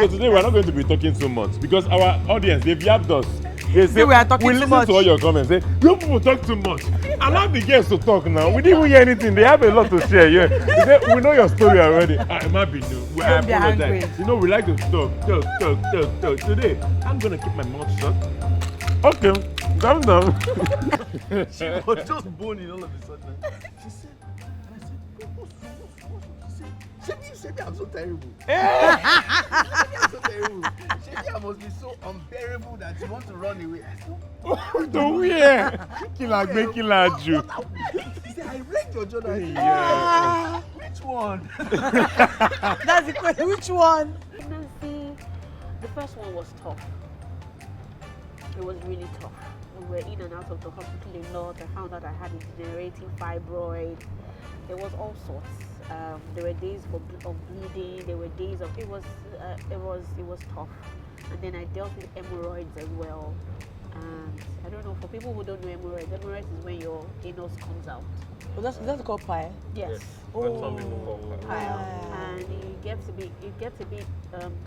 So today we're not going to be talking so much because our audience, they've yapped us. They say we are talking we too listen much. to all your comments. Say you people talk too much. Allow the guests to talk now. We didn't even hear anything. They have a lot to share. Yeah. They say we know your story already. I might be new. I Don't be apologize. angry. You know we like to talk. Today I'm gonna keep my mouth shut. Okay, calm down. She was just boning all of a sudden. She said, and I said, what's wrong? She said, Shebi, I'm so terrible. Shebi, I'm so terrible. Shebi, I must be so unbearable that you want to run away. I said, Don't wear. Killer, make killer Jew. She said, I read your journal. Yeah. Which one? That's the question. Which one? Pregnancy, the first one was tough. It was really tough. We were in and out of the hospital a lot. I found out I had a degenerating fibroid. There was all sorts. There were days of bleeding. There were days of it was tough. And then I dealt with hemorrhoids as well. And I don't know, for people who don't know hemorrhoids is when your anus comes out. Oh, that's called pie. Yes. And it gets a bit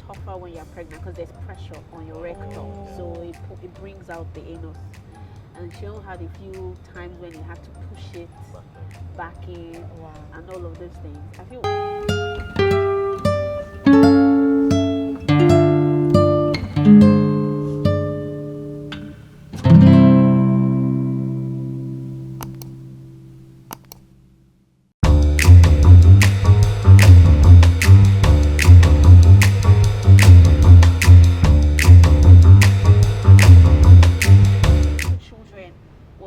tougher when you're pregnant because there's pressure on your rectum, so it brings out the anus. And she only had a few times when you had to push it back in, and all of those things. I feel.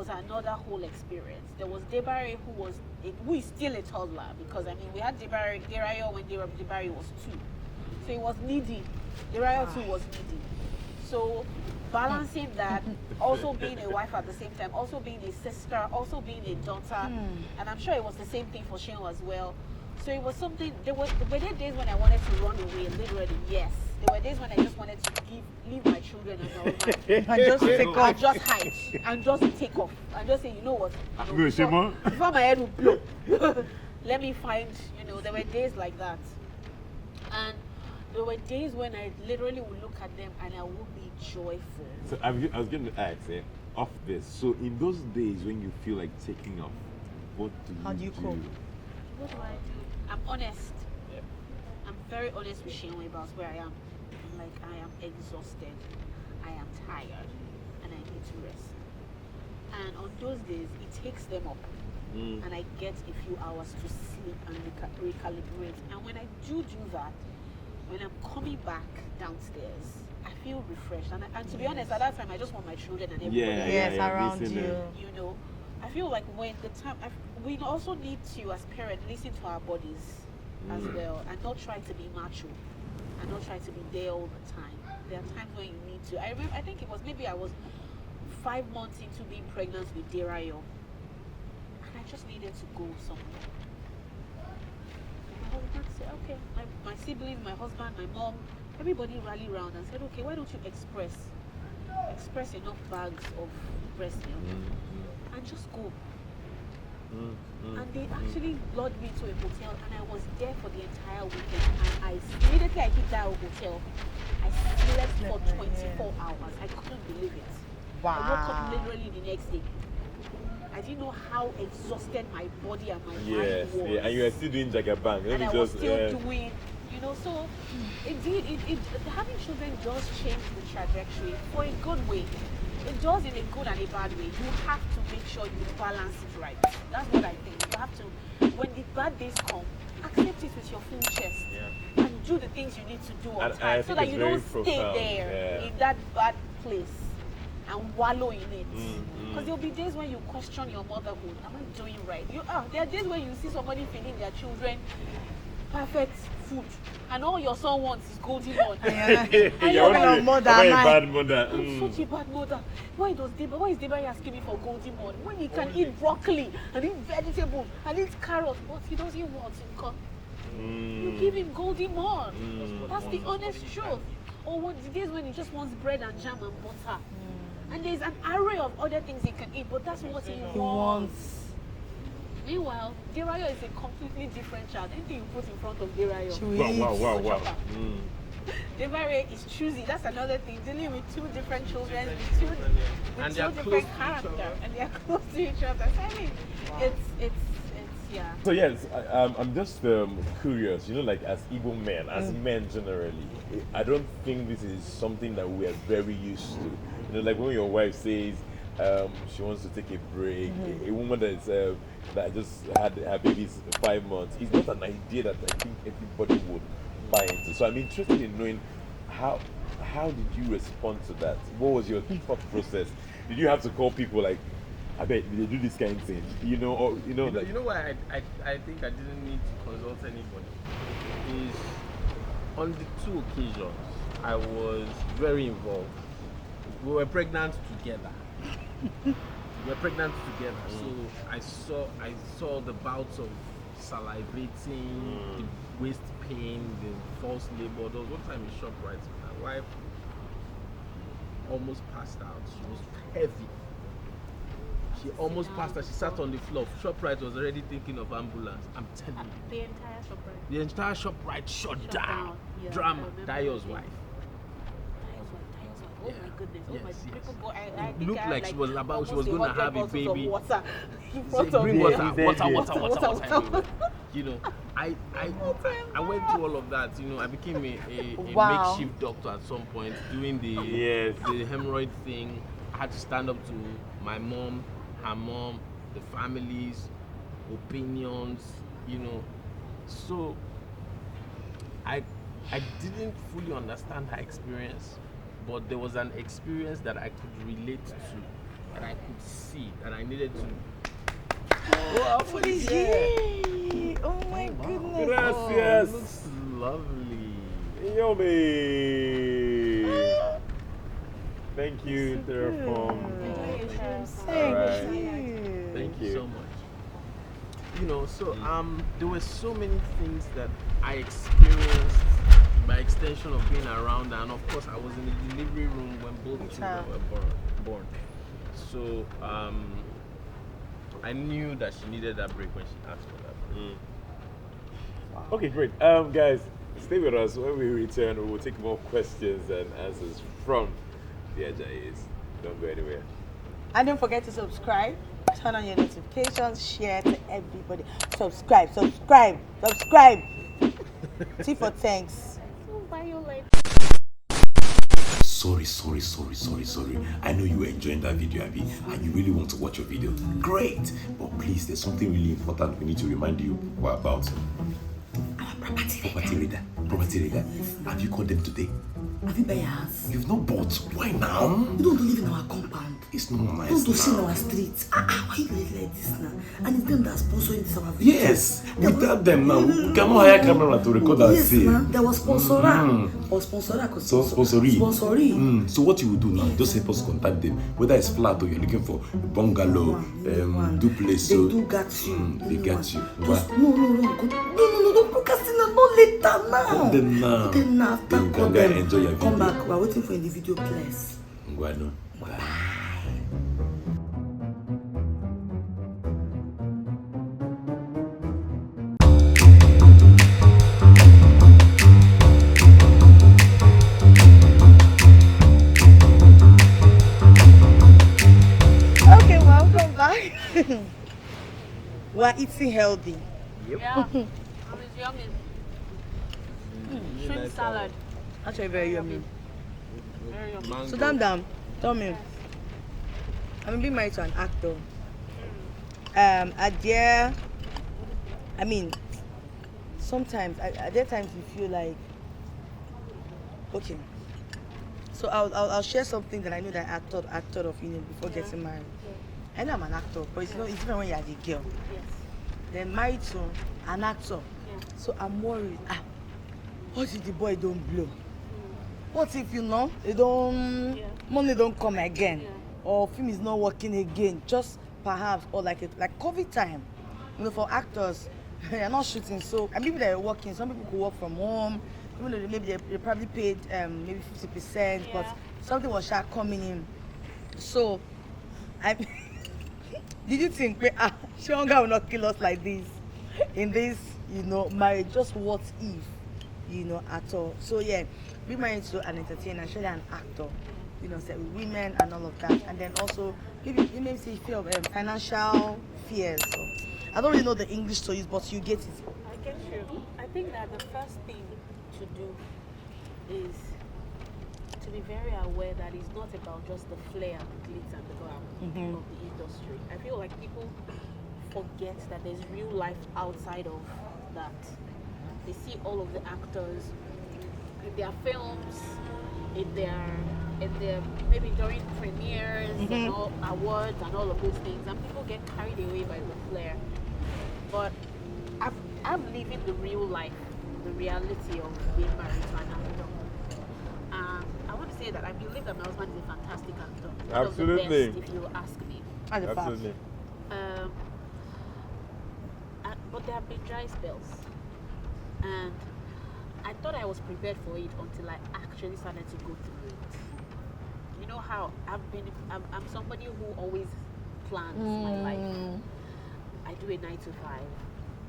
Another whole experience. There was Debari who is still a toddler, because I mean we had Derayo when Debari was 2, so he was needy. Derayo too was needy. So balancing that, also being a wife at the same time, also being a sister, also being a daughter, and I'm sure it was the same thing for Shane as well. So it was something. Were there days when I wanted to run away, literally, yes. There were days when I just wanted to leave my children and my husband And just take off. and just hide and just take off and just say, you know what? Before my head would blow, let me find. There were days like that, and there were days when I literally would look at them and I would be joyful. So I was going to ask, off this. So in those days when you feel like taking off, what do How do you cope? What do I do? I'm honest. I'm very honest with Shane about where I am. Like, I am exhausted, I am tired, and I need to rest. And on those days, it takes them up, and I get a few hours to sleep and recalibrate. And when I do that, when I'm coming back downstairs, I feel refreshed. And to be honest, at that time, I just want my children and everybody around you. I feel like when the time, we also need to, as parents, listen to our bodies as well, and not try to be macho, and not try to be there all the time. There are times when you need to. I remember, I think it was maybe I was 5 months into being pregnant with Derayo, and I just needed to go somewhere. And my husband said, okay, my siblings, my husband, my mom, everybody rallied around and said, okay, why don't you express enough bags of breast milk and just go. And they actually lured me to a hotel, and I was there for the entire weekend. And immediately I hit that hotel, I slept for 24 hours. I couldn't believe it. Wow. I woke up literally the next day. I didn't know how exhausted my body and my mind was. And you are still doing Jagabang. And I was still doing, so having children does change the trajectory for a good way. It does in a good and a bad way. You have to make sure you balance it right. That's what I think. You have to, when the bad days come, accept it with your full chest and do the things you need to do on time, so that you don't stay there in that bad place and wallow in it. Because there'll be days when you question your motherhood. Am I doing right? There are days when you see somebody feeding their children perfect food, and all your son wants is golden one. You're a bad mother. I'm such a bad mother. Why is Debari asking me for golden one when he can eat broccoli and eat vegetables and eat carrots, but he doesn't want it? You give him golden one. That's the honest truth. Or the days when he just wants bread and jam and butter. And there's an array of other things he can eat, but that's what he wants. Meanwhile, Derayo is a completely different child. Anything you put in front of Derayo. Wow. Jebare is choosy. That's another thing. Dealing with two different children, with two different characters, and they are close to each other. So, I mean, it's yeah. So yes, I'm just curious. You know, like as Igbo men, as men generally, I don't think this is something that we are very used to. You know, like when your wife says she wants to take a break, a woman that just had her baby's 5 months. It's not an idea that I think everybody would buy into. So I'm interested in knowing how did you respond to that? What was your thought process? Did you have to call people like, I bet they do this kind of thing, you know, or You know why I think I didn't need to consult anybody is on the 2 occasions I was very involved. We were pregnant together. So I saw the bouts of salivating, the waist pain, the false labor. There was one time in ShopRite, my wife almost passed out. She was heavy. She almost passed out. She sat on the floor. ShopRite was already thinking of ambulance. I'm telling you. The entire ShopRite. The entire ShopRite shut down. Yeah, Drama. I remember. Dayo's wife. Oh my goodness. Oh my people go. I It think looked I had like she was almost going to 100 have a bottles of baby. water in Say, front of bring me. water everywhere. You know, I went through all of that. You know, I became a Wow. makeshift doctor at some point doing the Yes. the hemorrhoid thing. I had to stand up to my mom, her mom, the families, opinions. You know, so I didn't fully understand her experience, but there was an experience that I could relate to, and I could see, and I needed to. Yay! Oh my goodness. Gracias. Oh, looks lovely. Yummy. Thank you, Terraform. Alright. Thank you so much. You know, so there were so many things that I experienced by extension of being around, and of course I was in the delivery room when both children were born. So I knew that she needed that break when she asked for that break. Okay, great. Guys, stay with us. When we return, we will take more questions and answers from the Ajayis. Don't go anywhere. And don't forget to subscribe, turn on your notifications, share to everybody. Subscribe. T for thanks. So violent. Sorry. I know you were enjoying that video, Abby, and you really want to watch your video. Great! But please, there's something really important we need to remind you about. Our property reader. Have you called them today? Have you buy a house? You've not bought. Why now? You don't live in our compound. It's not nice. You don't see in now. our streets. Why you live like this now? And it's them that sponsoring this our video. Yes, without them now, we cannot hire camera to record our Yes, sale. man. There was sponsora. Or sponsora. So sponsoring. Sponsoring. So what you will do now, just help us contact them. Whether it's flat or you're looking for a bungalow, duplex. They So do got you. they got you. Just, no. Don't procrastinate. No later now. Call them now. Then now. Then you can go and enjoy your Come video. back. We're waiting for the video, please. Ngwano. Okay, welcome back. We're eating healthy. Yeah. It's yummy. Shrimp salad. Actually, very yummy. Very yummy. Mango. So, damn, tell me. I'm being married to an actor. I mean, sometimes, at there times you feel like, okay. So I'll share something that I know that I thought of before getting married. I know I'm an actor, but it's different when you're the girl. Yes. Then married to an actor. Yeah. So I'm worried. What if the boy don't blow? What if they don't money don't come again? Yeah. Or film is not working again? Just perhaps, or like COVID time. For actors, they're not shooting. So and people that are working, some people could work from home. Even though maybe they probably paid maybe 50%, but something was coming in. So did you think Shonga will not kill us like this in this marriage? Just what if at all? So yeah, be married to an entertainer, especially an actor, you know, say with women and all of that, and then also maybe say fear of financial fears. So, I don't really know the English to use, but you get it. I get you. I think that the first thing to do is to be very aware that it's not about just the flair, the glitz, and the glam of the industry. I feel like people forget that there's real life outside of that. They see all of the actors in their films, in their maybe during premieres and all awards and all of those things, and people get carried away by the flair. But I'm living the real life, the reality of being married to an actor. I want to say that I believe that my husband is a fantastic actor. One Absolutely. of the best, if you ask me. Absolutely. But there have been dry spells, and I thought I was prepared for it until I actually started to go through it. You know how I'm somebody who always plans my life. I do a 9 to 5.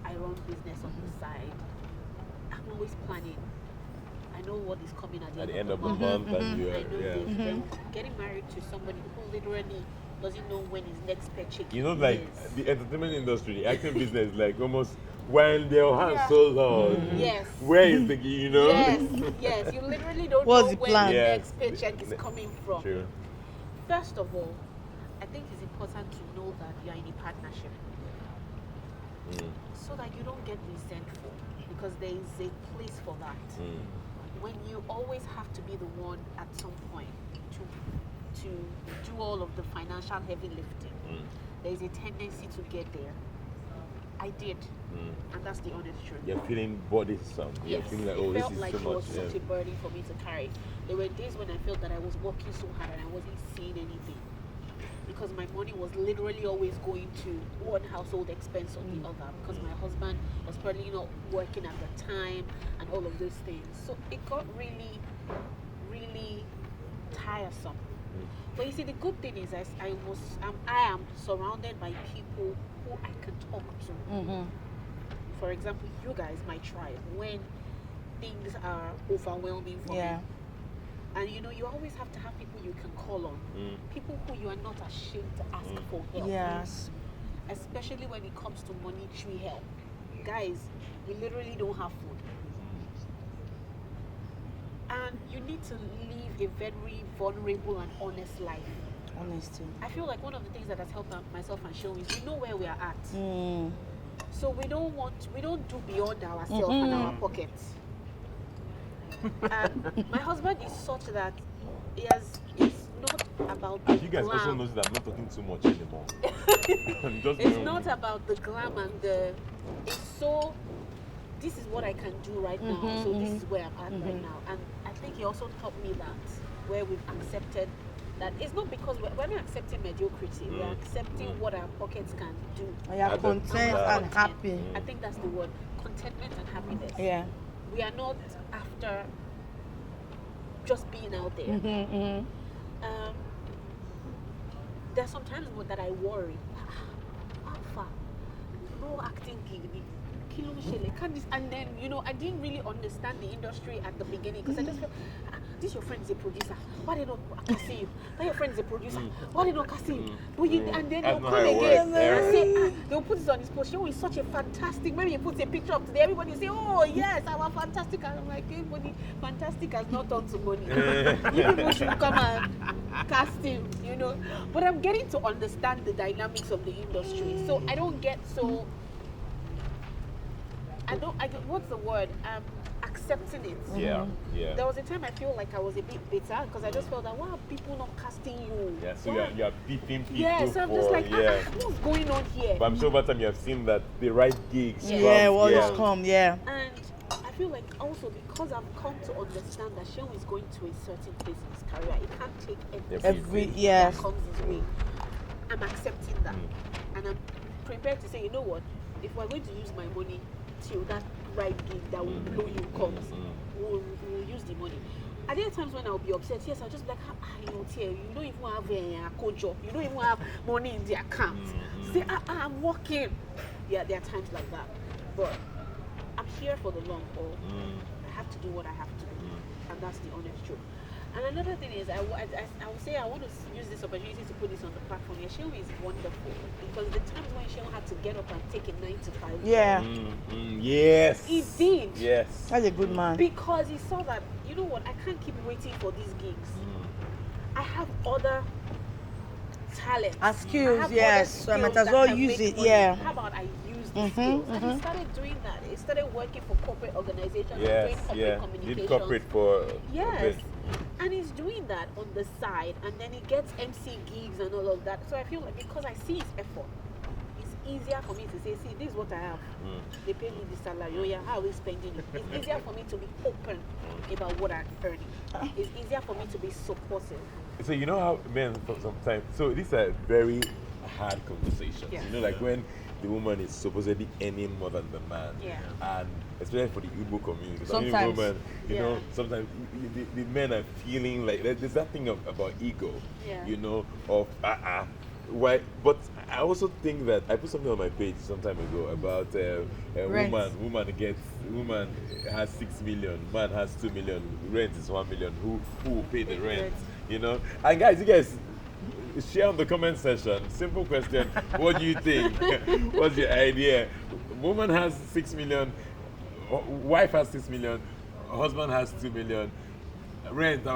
I run business on the side. I'm always planning. I know what is coming at the end of the month. And you I know yeah. this. Then getting married to somebody who literally doesn't know when his next paycheck You know, like is. the entertainment industry, the acting business, like almost when their hands so long. Yes. Where is the, you know? Yes. You literally don't What's know the when plan? the Yes. next paycheck is coming from. True. First of all, I think it's important to know that you are in a partnership, so that you don't get resentful, because there is a place for that. When you always have to be the one at some point to do all of the financial heavy lifting, there is a tendency to get there. I did, and that's the honest truth. You're feeling burdensome. You're Yes, feeling like, it oh, this felt is like so it much. was such a burden for me to carry. There were days when I felt that I was working so hard and I wasn't seeing anything, because my money was literally always going to one household expense or the other, because my husband was probably not working at the time and all of those things. So it got really, really tiresome. But you see, the good thing is I am surrounded by people who I can talk to. For example, you guys, my tribe, when things are overwhelming for me. And you know, you always have to have people you can call on. People who you are not ashamed to ask for help. Yes. Especially when it comes to monetary help. Guys, we literally don't have food. And you need to live a very vulnerable and honest life. Honesty. I feel like one of the things that has helped myself and Sheol is we know where we are at. So we don't do beyond ourselves and our pockets. My husband is such that it's not about the You guys glam. also notice that I'm not talking too much anymore. I'm just It's knowing. not about the glam and the. It's so. This is what I can do right now. So this is where I'm at right now. And I think he also taught me that, where we've accepted that it's not because we're not accepting mediocrity. We're accepting what our pockets can do. And you're content and happy. I think that's the word. Contentment and happiness. Yeah. We are not after just being out there. There's sometimes that I worry. How far? No acting gig. And then, you know, I didn't really understand the industry at the beginning, because I just felt, this your friend is a producer. Why they not casting you? That your friend is a producer. Why they not casting you? And then they'll That's not come how it again works. and say, they'll put it on his post. Sheol is such a fantastic. Maybe he puts a picture up today. Everybody will say, oh yes, our fantastic. And I'm like, everybody, fantastic has not turned to money. You people should come and cast him, you know. But I'm getting to understand the dynamics of the industry, so I don't get so. What's the word? Accepting it. Yeah. There was a time I feel like I was a bit bitter, because I just felt that, why are people not casting you? Yeah, so Why? you're beefing people. Yeah, so I'm just like, yeah. what's going on here? But I'm sure over time you have seen that the right gigs. Yeah, come, what is come, yeah. And I feel like also because I've come to understand that Sheol is going to a certain place in his career, he can't take everything that comes his way. I'm accepting that. And I'm prepared to say, you know what, if we're going to use my money till that right gig that will blow you comes, we'll use the money. Are there times when I'll be upset? Yes, I'll just be like, you don't even have a co-job, you don't even have money in the account. Say, I'm working. Yeah, there are times like that. But I'm here for the long haul. I have to do what I have to do. and that's the honest truth. And another thing is, I would say I want to use this opportunity to put this on the platform. Yeah, Shehu is wonderful because the times when Shehu had to get up and take a 9 to 5 Yeah. Yes. he did. Yes. That's a good man. Because he saw that, you know what, I can't keep waiting for these gigs. I have other talents. And skills, I have yes. other So I might skills as that well can use make it, money. yeah. How about I use these skills? And he started doing that. He started working for corporate organizations, Yes. doing corporate Yeah. communications. Did corporate for a Yes. bit. And he's doing that on the side, and then he gets MC gigs and all of that. So I feel like because I see his effort, it's easier for me to say, see, this is what I have. They pay me the salary. Oh yeah, how are we spending it? It's easier for me to be open about what I'm earning. It's easier for me to be supportive. So you know how men sometimes. So these are very hard conversations. Yes. You know, like when the woman is supposedly earning more than the man. Yeah. And especially for the Igbo community. Sometimes. Women, you know, Yeah. sometimes the men are feeling like there's that thing about ego. Yeah. You know, of why? But I also think that I put something on my page some time ago about a Rent. woman has 6 million, man has 2 million, rent is 1 million. Who will pay the rent? You know, and guys, you guys share on the comment section. Simple question: what do you think? What's your idea? Woman has 6 million, wife has 6 million, husband has 2 million. Our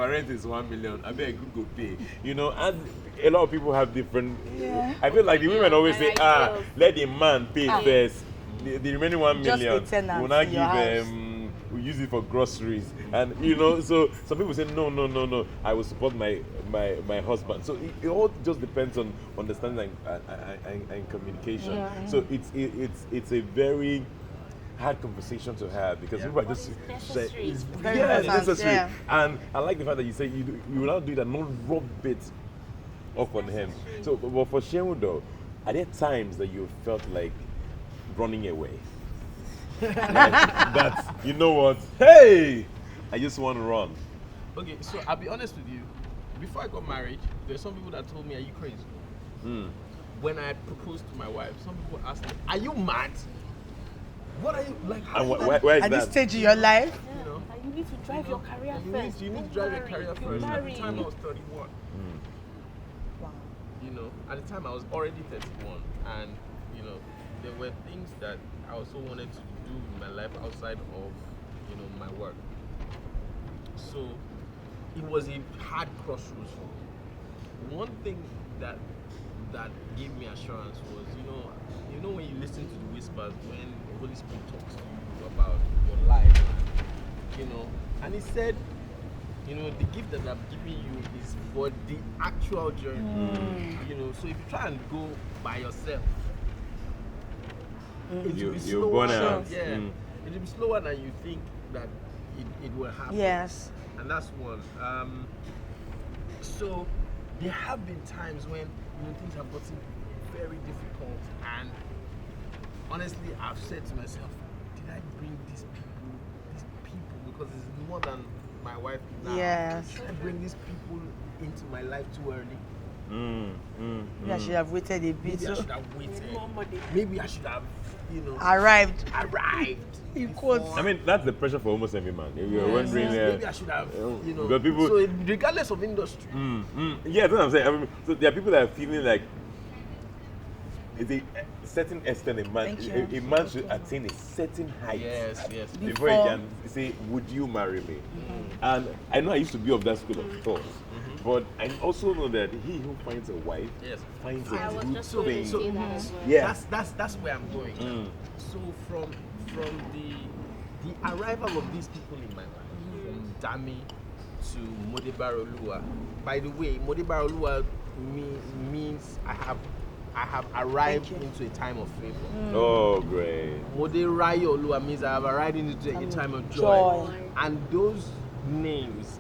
rent is 1 million. I bet good go pay. You know, and a lot of people have different. Yeah. I feel like the women always say, ideals. let the man pay first. The remaining 1 Just million a tenant will not in your house. give we use it for groceries, and you know, so some people say no, I will support my husband. So it all just depends on understanding and communication. So it's a very hard conversation to have because people are just necessary. it's Very yeah, important, necessary. yeah. And I like the fact that you say you will not do that, not rub it off on him. So, but for Shehu though, are there times that you felt like running away? Like, that you know what? Hey, I just want to run. Okay, so I'll be honest with you. Before I got married, there's some people that told me, "Are you crazy?" When I proposed to my wife, some people asked me, "Are you mad? What are you like? How And you where is At this that? stage in your life, you know, Like, you need to drive your career you first. need to Don't drive your marry. career You first." At marry. the time I was 31. You know, at the time I was already 31, and you know, there were things that I also wanted to do in my life outside of, you know, my work. So it was a hard crossroads for me. One thing that gave me assurance was, you know when you listen to the whispers, when the Holy Spirit talks to you about your life, you know, and he said, you know, the gift that I'm giving you is for the actual journey. You know, so if you try and go by yourself, it will be You're slower. burnt out. Yeah, it will be slower than you think that it will happen. yes. And that's one. So there have been times when, you know, things have gotten very difficult, and honestly, I've said to myself, did I bring these people, because it's more than my wife now. Yes. Did I bring these people into my life too early? Maybe I should have waited a bit. Maybe I So should have waited. More money. Maybe I should have, you know, arrived. You quotes. I mean, that's the pressure for almost every man. If you're wondering, maybe I should have, you know. because people, So regardless of industry, yeah, that's what I'm saying. I mean, so there are people that are feeling like it's a certain extent Thank you. a man should attain a certain height yes. before he can say, "Would you marry me?" And I know I used to be of that school of thought, but I also know that he who finds a wife yes. finds I a was good just going to thing. say that as well. Yeah. That's where I'm going. So from the arrival of these people in my life, from Dami to Modebarolua. By the way, Modebarolua means I have arrived into a time of favor. Oh, great! Moderayolua means I have arrived into a time of joy. And those names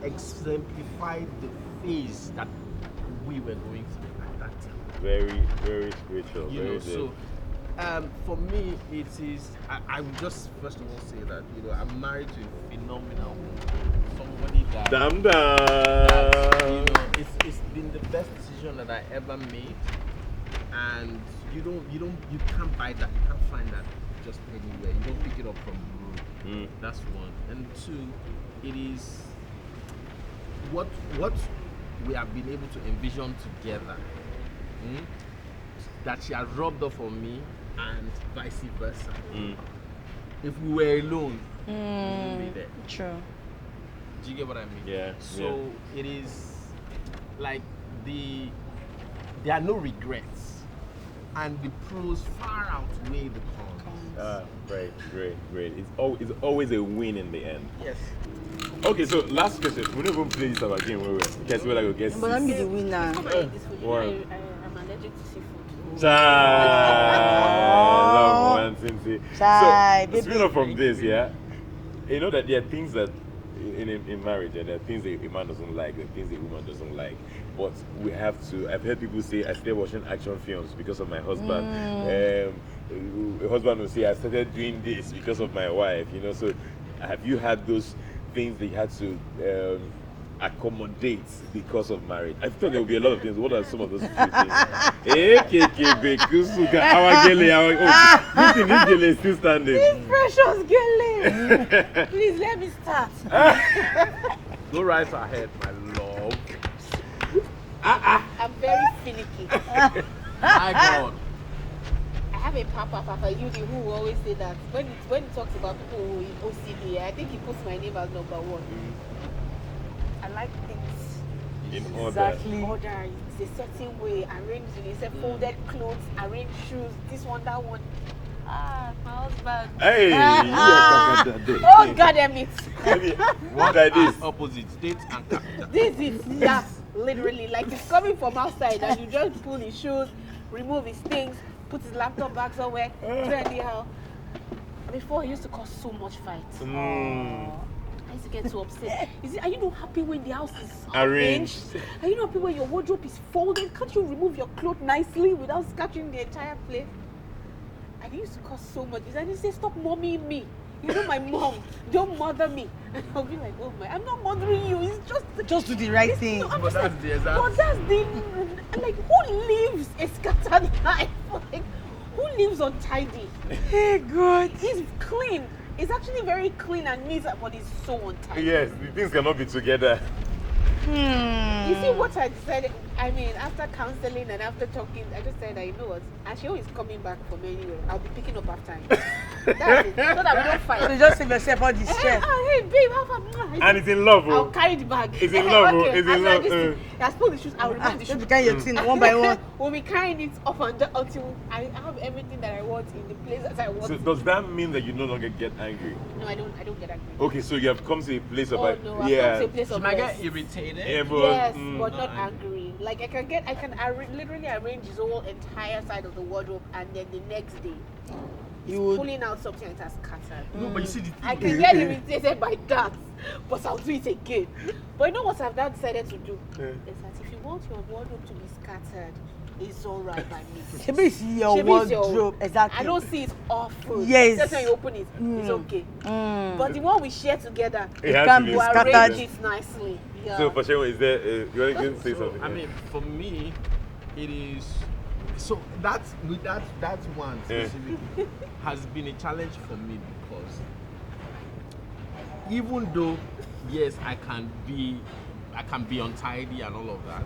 exemplify the phase that we were going through at that time. Very, very spiritual. You very know, deep. so for me, it is. I would just first of all say that, you know, I'm married to a phenomenal woman, somebody that, Damn. you know, it's been the best decision that I ever made, and you can't buy that, you can't find that just anywhere. You don't pick it up from the road. That's one. And two, it is what we have been able to envision together. That she has rubbed off on me and vice versa. If we were alone, we wouldn't be there. True. Do you get what I mean? Yeah. So it is like there are no regrets, and the pros far outweigh the cons. Great. It's always a win in the end. Yes. Okay, so last question. We don't even play this about game where we guess whether we guess. But I'm the winner. Come and eat this food. Wow. I'm allergic to seafood. Love one, Nzes. Chai, So, speaking of from this, yeah, you know that there are things that in marriage, and there are things that a man doesn't like, there are things a woman doesn't like. But we have to. I've heard people say I started watching action films because of my husband. A husband will say I started doing this because of my wife. You know, so have you had those things that you had to accommodate because of marriage? I thought there would be a lot of things. What are some of those few things? This gele is still standing. Precious girl. Please let me start. Go right ahead, my love. I'm very finicky. My God. I have a papa Yudi who always say that when he talks about people who in OCD, I think he puts my name as number one. I like things In order. Exactly. order. It's a certain way, arranged in a folded clothes, arranged shoes, this one, that one. My husband. Hey, Oh God damn it! what like this? Opposite, date and capital. This is literally like he's coming from outside and you just pull his shoes, remove his things, put his laptop back somewhere, do anyhow. Before he used to cause so much fight. I used to get so upset. Are you not happy when the house is arranged? Are you not happy when your wardrobe is folded? Can't you remove your clothes nicely without scratching the entire place? And he used to cause so much. And he said, stop mommying me. You know my mom, don't mother me. And I'll be like, oh my, I'm not mothering you. It's Just do the right thing. No, I'm But just that's like, the exact. but that's the, like, who lives a scattered life? Like, who lives untidy? Hey, God. He's clean. It's actually very clean and neat, but it's so untidy. Yes, the things cannot be together. You see what I decided? I mean, after counseling and after talking, I just said, you know what? Ashio is coming back from anywhere. I'll be picking up after him. That's it. So that we don't fight. So just save yourself all this stress. Hey, babe, how far? And it's in love, I'll oh. carry the bag. It's in love, oh. Okay. It's in After love. this thing, I pull the shoes. I'll remove the Just shoes. be carrying your thing one by one. We'll be carrying it up and down until I have everything that I want in the place that I want. So does that mean that you no longer get angry? No, I don't get angry. Okay, so you have come to a place of Oh like, no, I've yeah, come to a place She of might rest. get irritated. yeah, but, Yes, mm, but not angry. Like I can literally arrange his whole entire side of the wardrobe, and then the next day, You would. pulling out something that has scattered. No, but you see the thing. I can get irritated by that, but I'll do it again. But you know what I've now decided to do? Yeah. Is that if you want your wardrobe to be scattered, it's all right by me. Maybe it's your Shebi it's your- wardrobe. Exactly. I don't see it awful. Yes. Just when you open it, it's okay. But the one we share together, It has can to be be we scattered. arrange it nicely. Yeah. So for sure, is there? You want to say something? I mean, for me, it is. So that one Yeah. specifically has been a challenge for me because even though yes, I can be untidy and all of that,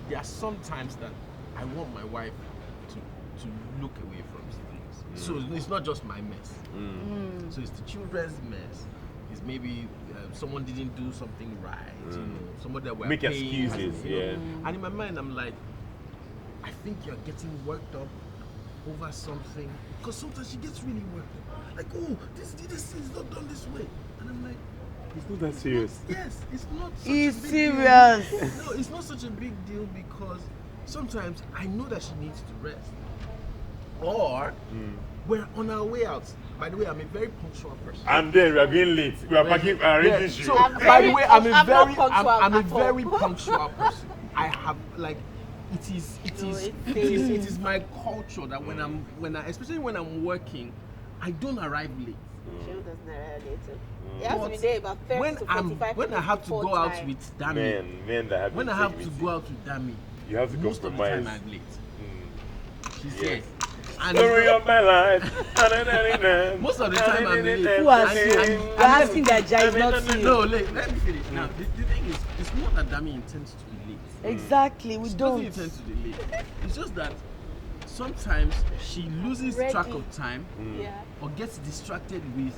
there are some times that I want my wife to look away from things. So it's not just my mess. So it's the children's mess. It's maybe someone didn't do something right. You know, somebody that we're Make paying, excuses, you know. yeah. And in my mind, I'm like, I think you're getting worked up over something. Because sometimes she gets really worked up. Like, oh, this is not done this way. And I'm like, It's not that serious. yes, it's not such It's a big serious. deal. No, it's not such a big deal because sometimes I know that she needs to rest. Or we're on our way out. By the way, I'm a very punctual person. And then we are being late. We are packing arranging shoes. So, I'm by the very- way, I'm a I'm not very, punctual I'm a at all. very punctual person. I have like, it is my culture that when I especially when I'm working, I don't arrive late. She doesn't arrive later. It has to be there about 30 When to 45 when I have to before go out time. with Dami, Men that have when I been have taken to with go out with Dami, you have to most of the time compromise. I'm late. She Yes. says, Story of my life. Most of the time I'm late. Who has you? You're asking the Ajayis, not you. No, let me finish. Now, the thing is, it's not that Dami intends to be late. Exactly, we She don't. doesn't intend to be late. It's just that sometimes she loses track Ready. of time Yeah. or gets distracted with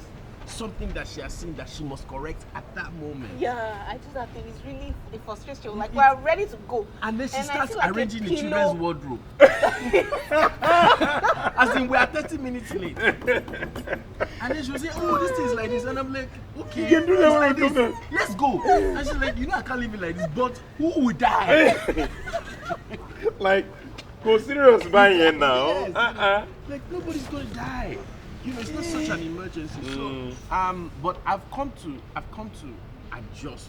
something that she has seen that she must correct at that moment. Yeah, I just that thing is really a frustration. Like we're ready to go. And then she I starts feel like a arranging the pillow. children's wardrobe. As in, we are 30 minutes late. And then she'll say, oh, this thing is like this. And I'm like, okay, You can do that it's when I like come this. back. Let's go. And she's like, you know, I can't leave it like this, but who will die? Like, go serious buying it now. Yes, like, nobody's going to die. You know, it's not such an emergency. So, but I've come to adjust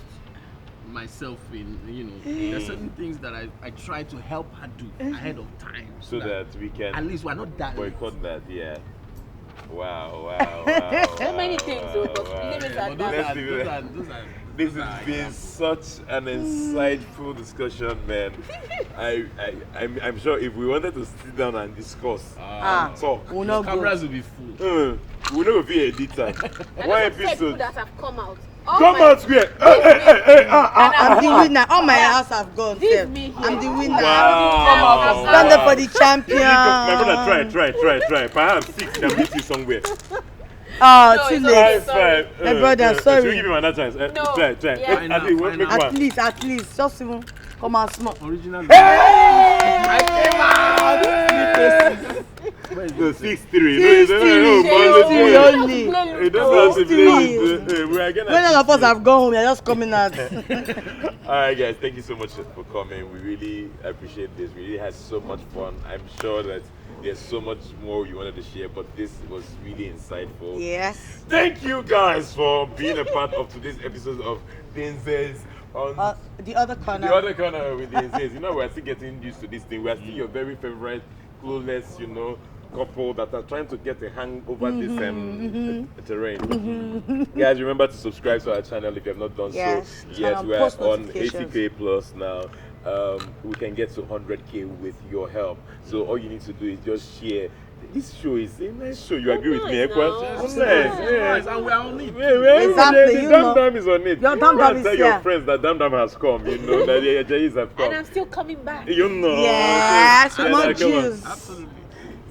myself in, you know, there's certain things that I try to help her do ahead of time. So that we can at least we're not that late. boycott that, yeah. Wow. So many things, though, but leave it at But that. This has been such an insightful discussion, man. I'm sure if we wanted to sit down and discuss and talk, We'll not go. Cameras will be full. we'll never be editor. One People episode. that have come out. Come out square. I'm the winner. All my house have gone. This sef. me here. I'm the winner. Wow. Stand up for the champion. My brother, try. Perhaps 6 can beat you somewhere. Oh, No, too it's late. okay. Five. My brother, Should sorry. we give him another chance? No. Try. Yeah. Why not? Make Why not? one. At least, just even come and small. Original. No, 6-3. Three only. It doesn't have to Three. We are gonna. When all of us have gone home, you're just coming out. Alright guys, thank you so much for coming. We really appreciate this. We really had so much fun. I'm sure that there's so much more you wanted to share, but this was really insightful. Yes. Thank you guys for being a part of today's episode of Nzes on The other corner. the other corner with Nzes. You know, we're still getting used to this thing. We're still your very favorite, clueless, you know, couple that are trying to get a hang over this terrain. Guys, remember to subscribe to our channel if you have not done Yes, so. turn Yes, on we are post on notifications. 80k plus now. We can get to 100k with your help. So all you need to do is just share. This show is a nice show. You agree with me, nice Ekwa? now. It's Nice, nice. and we're on it. Exactly, The you Dam know. Dam is on it. Your You Dam go Dam and is tell your here. friends that Dam Dam has come. You know that the Ajayis have come. And I'm still coming back. You know. Yes, So, more come on. juice. Absolutely.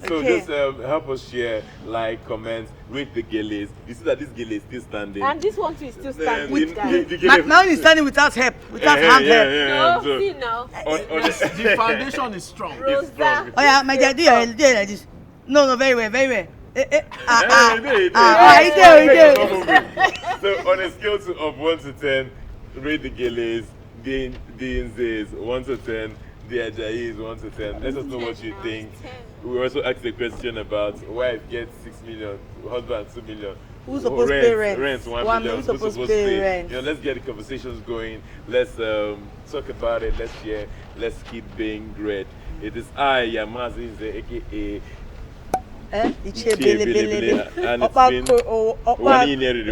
So Okay. just help us share, like, comment, rate the gillies. You see that this gilly is still standing. And this one too is still standing. The- guys. the My gilly- own is standing without help, without Yeah, hand yeah, help. yeah. No, So, see now. on The foundation is strong. it's strong. Oh yeah, my dear, do your like this. No, very well, very well. Hey, they- So on a scale of 1 to 10, rate the gillies, the Nzes 1 to 10, the Ajayis 1 to 10. Let us know what you think. We also asked a question about wife gets 6 million, husband 2 million. Who's supposed to pay rent? Rent 1 One million. who's supposed to pay rent? You know, let's get the conversations going. Let's talk about it. Let's share. Let's keep being great. It is I, Yamazi Nze, aka And it's been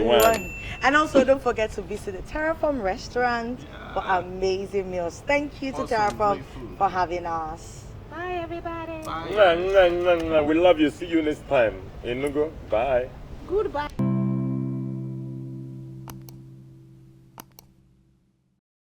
one. And also don't forget to visit the Terraform restaurant for amazing meals. Thank you to Awesome, Terraform great food. for having us. Bye, everybody. Bye. We love you. See you next time. Enugu. Bye. Goodbye.